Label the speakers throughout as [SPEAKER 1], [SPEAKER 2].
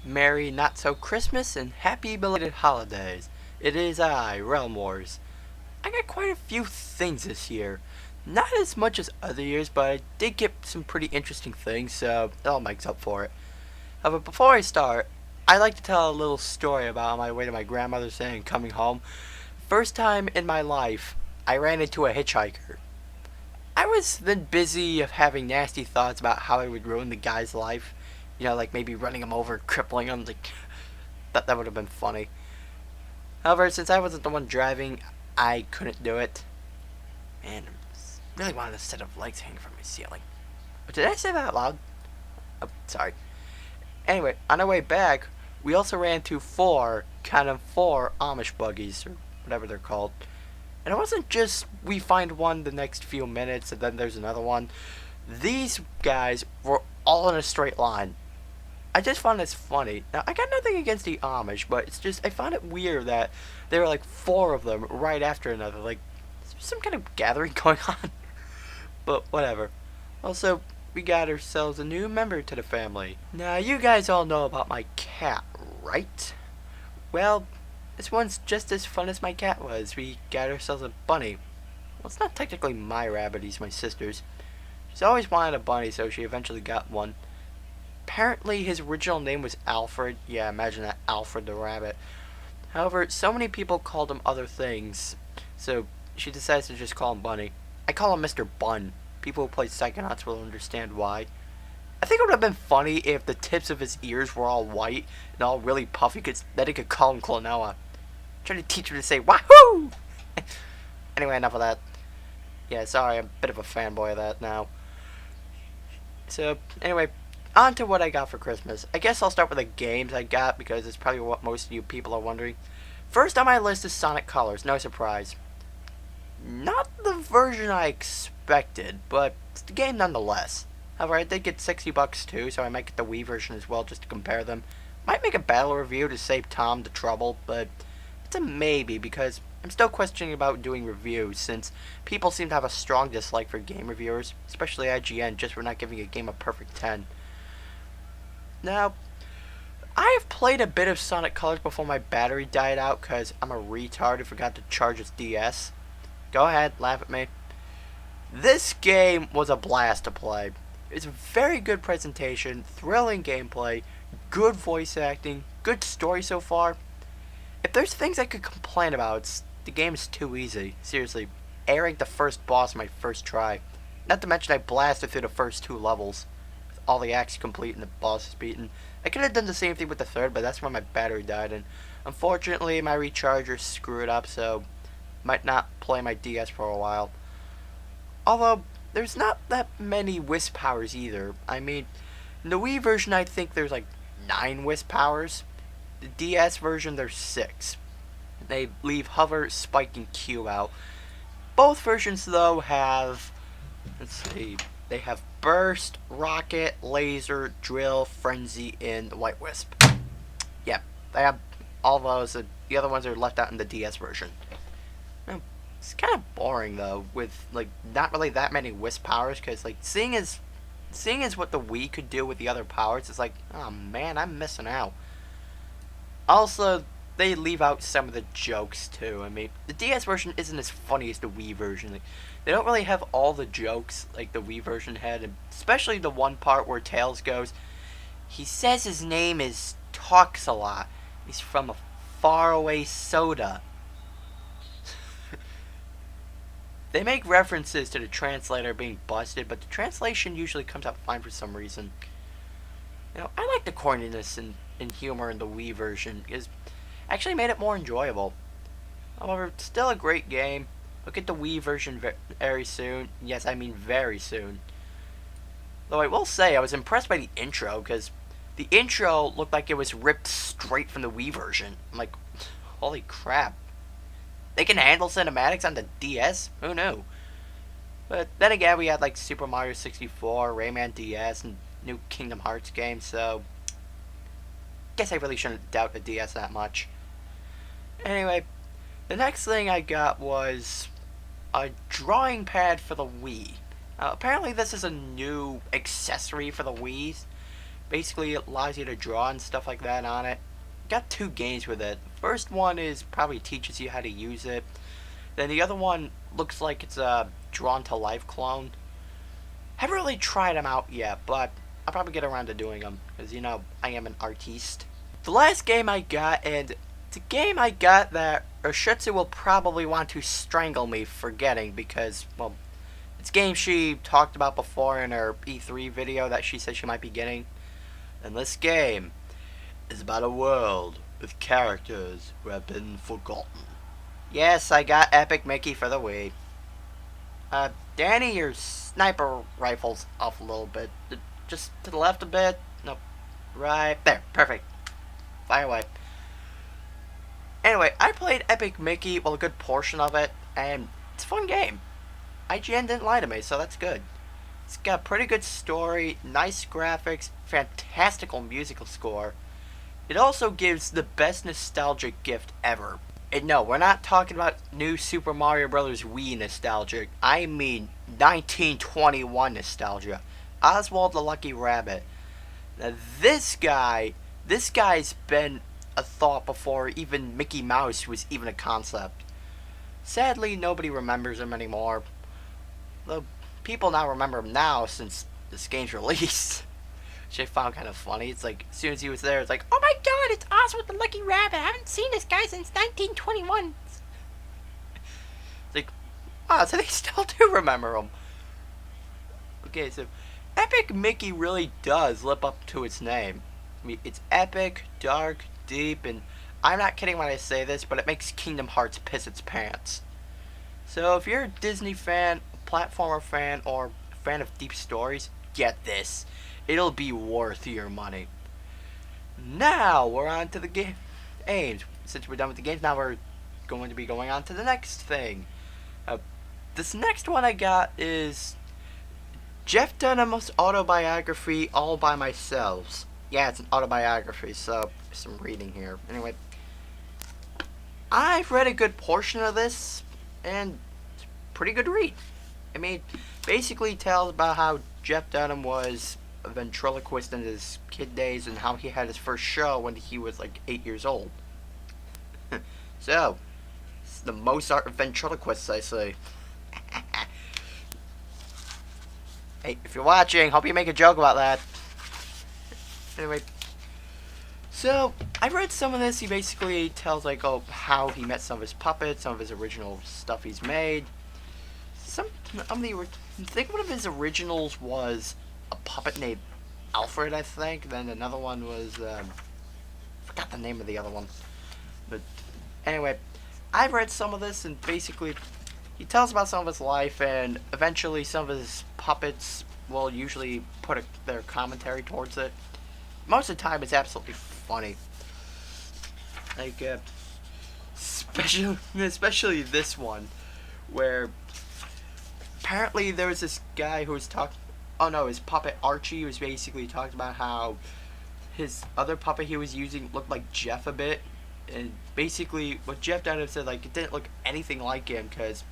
[SPEAKER 1] Merry Not So Christmas and Happy Belated Holidays. It is I, Realm Wars. I got quite a few things this year. Not as much as other years, but I did get some pretty interesting things, so it all makes up for it. But before I start, I'd like to tell a little story about on my way to my grandmother's and coming home. First time in my life, I ran into a hitchhiker. I was then busy of having nasty thoughts about how I would ruin the guy's life. Like maybe running him over, crippling him. Like that would have been funny. However, since I wasn't the one driving, I couldn't do it. Man, I really wanted a set of legs hanging from my ceiling. But did I say that out loud? Oh, sorry. Anyway, on our way back, we also ran into four Amish buggies, or whatever they're called. And it wasn't just we find one the next few minutes and then there's another one. These guys were all in a straight line. I just found this funny. Now, I got nothing against the Amish, but it's just, I found it weird that there were like four of them right after another. Like, some kind of gathering going on. But whatever. Also, we got ourselves a new member to the family. Now, you guys all know about my cat, right? Well, this one's just as fun as my cat was. We got ourselves a bunny. Well, it's not technically my rabbit, he's my sister's. She's always wanted a bunny, so she eventually got one. Apparently, his original name was Alfred. Yeah, imagine that, Alfred the rabbit. However, so many people called him other things, so she decides to just call him Bunny. I call him Mr. Bun. People who play Psychonauts will understand why. I think it would have been funny if the tips of his ears were all white and all really puffy, then he could call him Klonoa. Trying to teach him to say Wahoo! Anyway, enough of that. Yeah, sorry, I'm a bit of a fanboy of that now. So, anyway, on to what I got for Christmas. I guess I'll start with the games I got because it's probably what most of you people are wondering. First on my list is Sonic Colors, no surprise. Not the version I expected, but it's the game nonetheless. However, I did get $60 too, so I might get the Wii version as well just to compare them. Might make a battle review to save Tom the trouble, but it's a maybe because I'm still questioning about doing reviews since people seem to have a strong dislike for game reviewers, especially IGN, just for not giving a game a perfect 10. Now, I have played a bit of Sonic Colors before my battery died out because I'm a retard who forgot to charge his DS. Go ahead, laugh at me. This game was a blast to play. It's a very good presentation, thrilling gameplay, good voice acting, good story so far. If there's things I could complain about, the game is too easy. Seriously, I ranked the first boss my first try. Not to mention I blasted through the first two levels. All the acts complete and the boss is beaten. I could have done the same thing with the third, but that's when my battery died, and unfortunately my recharger screwed up, so might not play my DS for a while. Although, there's not that many Wisp powers either. I mean, in the Wii version I think there's like 9 Wisp powers. The DS version there's 6. They leave Hover, Spike, and Q out. Both versions though have, let's see, they have Burst, Rocket, Laser, Drill, Frenzy, and White Wisp. Yeah, they have all those. The other ones are left out in the DS version. Now, it's kind of boring though, with like not really that many Wisp powers, because like seeing as what the Wii could do with the other powers, it's like, oh man, I'm missing out. Also, they leave out some of the jokes too. I mean, the DS version isn't as funny as the Wii version. Like, they don't really have all the jokes like the Wii version had, and especially the one part where Tails goes, he says his name is Talks a Lot. He's from a faraway soda. They make references to the translator being busted, but the translation usually comes out fine for some reason. I like the corniness and humor in the Wii version, because actually made it more enjoyable. However, it's still a great game. I'll get the Wii version very soon. Yes, I mean very soon. Though I will say, I was impressed by the intro, because the intro looked like it was ripped straight from the Wii version. I'm like, holy crap. They can handle cinematics on the DS? Who knew? But then again, we had like Super Mario 64, Rayman DS, and new Kingdom Hearts games, so guess I really shouldn't doubt the DS that much. Anyway, the next thing I got was a drawing pad for the Wii. Apparently this is a new accessory for the Wii. Basically, it allows you to draw and stuff like that on it. Got 2 games with it. First one is probably teaches you how to use it. Then the other one looks like it's a drawn to life clone. Haven't really tried them out yet, but I'll probably get around to doing them because you know I am an artiste. The last game I got, and it's a game I got that Urshitsu will probably want to strangle me for getting because, well, it's a game she talked about before in her E3 video that she said she might be getting. And this game is about a world with characters who have been forgotten. Yes, I got Epic Mickey for the Wii. Danny, your sniper rifle's off a little bit. Just to the left a bit. Nope. Right there. Perfect. Fire away. Anyway, I played Epic Mickey, well, a good portion of it, and it's a fun game. IGN didn't lie to me, so that's good. It's got a pretty good story, nice graphics, fantastical musical score. It also gives the best nostalgic gift ever. And no, we're not talking about new Super Mario Bros. Wii nostalgic. I mean 1921 nostalgia. Oswald the Lucky Rabbit. Now this guy's been a thought before even Mickey Mouse was even a concept. Sadly, nobody remembers him anymore. The people now remember him now since this game's released. Which I found kind of funny. It's like, as soon as he was there, it's like, oh my god, it's Oswald the Lucky Rabbit. I haven't seen this guy since 1921. It's like, so they still do remember him. Okay, so Epic Mickey really does live up to its name. I mean, it's epic, dark, deep, and I'm not kidding when I say this, but it makes Kingdom Hearts piss its pants. So if you're a Disney fan, a platformer fan, or a fan of deep stories, get this. It'll be worth your money. Now we're on to the games. Since we're done with the games, now we're going to be going on to the next thing. This next one I got is Jeff Dunham's autobiography, All by Myself. Yeah, it's an autobiography, so some reading here. Anyway, I've read a good portion of this, and it's a pretty good read. I mean, basically tells about how Jeff Dunham was a ventriloquist in his kid days and how he had his first show when he was like 8 years old. So, it's the Mozart of ventriloquists, I say. Hey, if you're watching, hope you make a joke about that. Anyway, so I read some of this. He basically tells like, oh, how he met some of his puppets, some of his original stuff he's made. I think one of his originals was a puppet named Alfred, I think. Then another one was, forgot the name of the other one. But anyway, I've read some of this, and basically, he tells about some of his life, and eventually some of his puppets will usually put their commentary towards it. Most of the time, it's absolutely funny. Like, especially this one, where apparently there was this guy who was talking. Oh no, his puppet Archie was basically talking about how his other puppet he was using looked like Jeff a bit, and basically what Jeff Dunham said, like, it didn't look anything like him because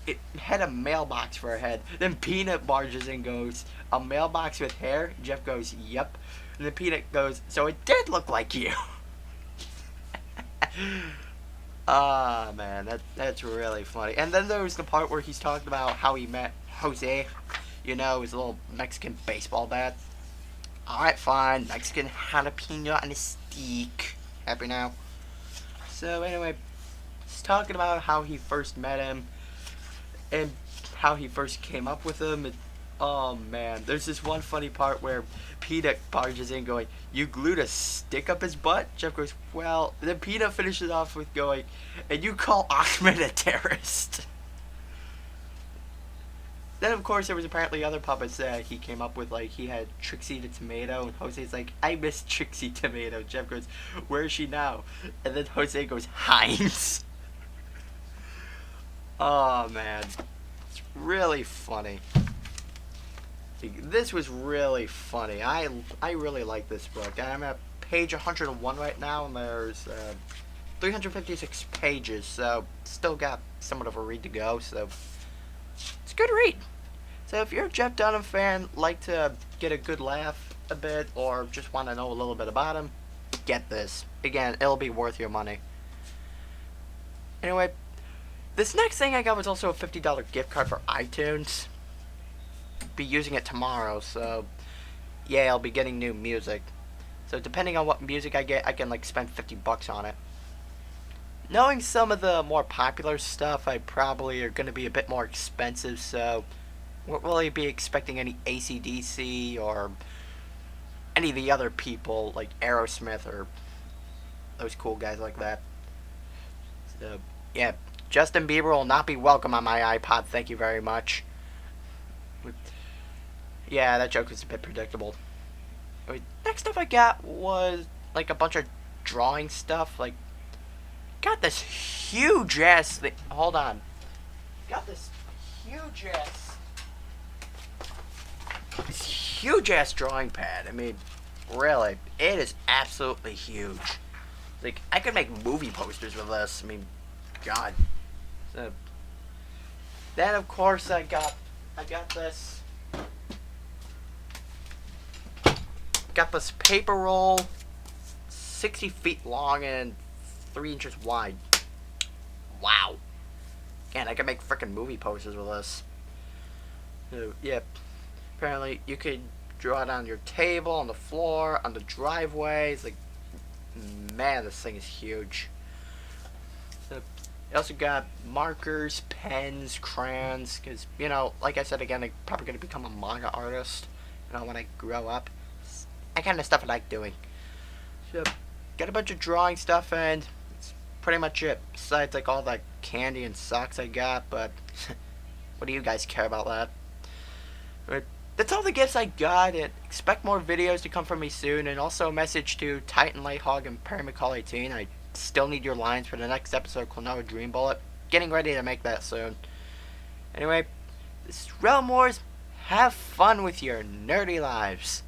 [SPEAKER 1] it had a mailbox for a head. Then Peanut barges in and goes, a mailbox with hair? Jeff goes, yep. And then Peanut goes, so it did look like you. Ah, man, that's really funny. And then there was the part where he's talking about how he met Jose. You know, his little Mexican baseball bat. Alright, fine. Mexican jalapeno and a steak. Happy now? So, anyway, he's talking about how he first met him and how he first came up with him. And, oh, man. There's this one funny part where Peanut barges in going, you glued a stick up his butt? Jeff goes, well, then Peanut finishes off with going, and you call Ahmed a terrorist? Then, of course, there was apparently other puppets that he came up with, like, he had Trixie the Tomato, and Jose's like, I miss Trixie Tomato. Jeff goes, where is she now? And then Jose goes, Heinz. Oh, man. It's really funny. This was really funny. I really like this book. I'm at page 101 right now, and there's 356 pages, so still got somewhat of a read to go, so it's a good read. So if you're a Jeff Dunham fan, like to get a good laugh, a bit or just want to know a little bit about them, get this. Again, it'll be worth your money. Anyway, this next thing I got was also a $50 gift card for iTunes. Be using it tomorrow, so yeah, I'll be getting new music. So depending on what music I get, I can like spend $50 on it. Knowing some of the more popular stuff, I probably are going to be a bit more expensive, so won't really be expecting any AC/DC or any of the other people like Aerosmith or those cool guys like that. So yeah, Justin Bieber will not be welcome on my iPod, thank you very much. Yeah, that joke was a bit predictable. Next stuff I got was like a bunch of drawing stuff. Like, got this huge ass thing. Hold on. Got this huge ass drawing pad. I mean, really, it is absolutely huge. Like, I could make movie posters with this. I mean, God. So, then of course I got this. Got this paper roll, 60 feet long and 3 inches wide. Wow. Man, I can make frickin' movie posters with this. So, yep. Apparently, you could draw it on your table, on the floor, on the driveway. It's like, man, this thing is huge. So, I also got markers, pens, crayons, because, you know, like I said again, I'm probably going to become a manga artist, you know, when I grow up. That kind of stuff I like doing. So, got a bunch of drawing stuff, and it's pretty much it. Besides, like, all the candy and socks I got, but what do you guys care about that? But that's all the gifts I got, and expect more videos to come from me soon, and also a message to Titan Lighthog and Perry McCall18. I still need your lines for the next episode, Klonoa Dream Bullet. Getting ready to make that soon. Anyway, this is Realm Wars. Have fun with your nerdy lives.